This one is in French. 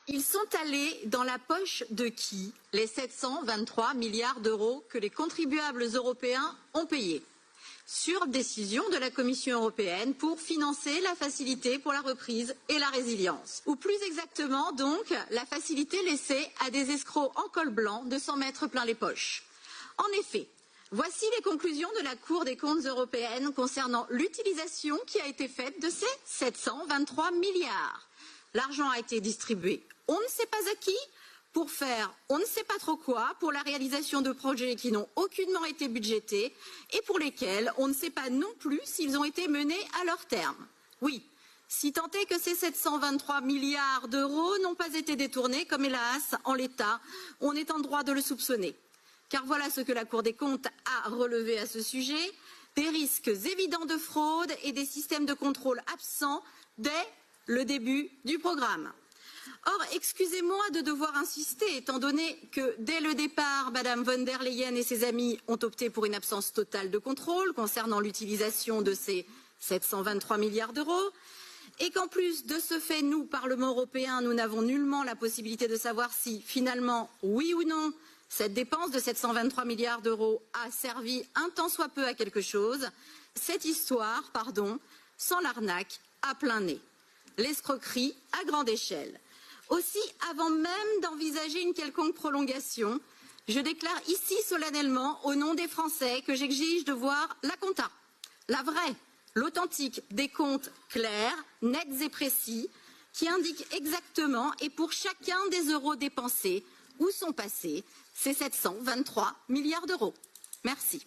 Ils sont allés dans la poche de qui, les 723 milliards d'euros que les contribuables européens ont payés? Sur décision de la Commission européenne pour financer la facilité pour la reprise et la résilience. Ou plus exactement donc, la facilité laissée à des escrocs en col blanc de s'en mettre plein les poches. En effet, voici les conclusions de la Cour des comptes européenne concernant l'utilisation qui a été faite de ces 723 milliards. L'argent a été distribué, on ne sait pas à qui, pour faire on ne sait pas trop quoi, pour la réalisation de projets qui n'ont aucunement été budgétés et pour lesquels on ne sait pas non plus s'ils ont été menés à leur terme. Oui, si tant est que ces 723 milliards d'euros n'ont pas été détournés, comme hélas, en l'état, on est en droit de le soupçonner. Car voilà ce que la Cour des comptes a relevé à ce sujet, des risques évidents de fraude et des systèmes de contrôle absents dès le début du programme. Or, excusez-moi de devoir insister, étant donné que dès le départ, Madame von der Leyen et ses amis ont opté pour une absence totale de contrôle concernant l'utilisation de ces 723 milliards d'euros, et qu'en plus de ce fait, nous, Parlement européen, nous n'avons nullement la possibilité de savoir si, finalement, oui ou non, cette dépense de 723 milliards d'euros a servi un tant soit peu à quelque chose, cette histoire, sans l'arnaque, à plein nez. L'escroquerie à grande échelle. Aussi, avant même d'envisager une quelconque prolongation, je déclare ici solennellement, au nom des Français, que j'exige de voir la compta, la vraie, l'authentique, des comptes clairs, nets et précis, qui indiquent exactement et pour chacun des euros dépensés où sont passés ces 723 milliards d'euros. Merci.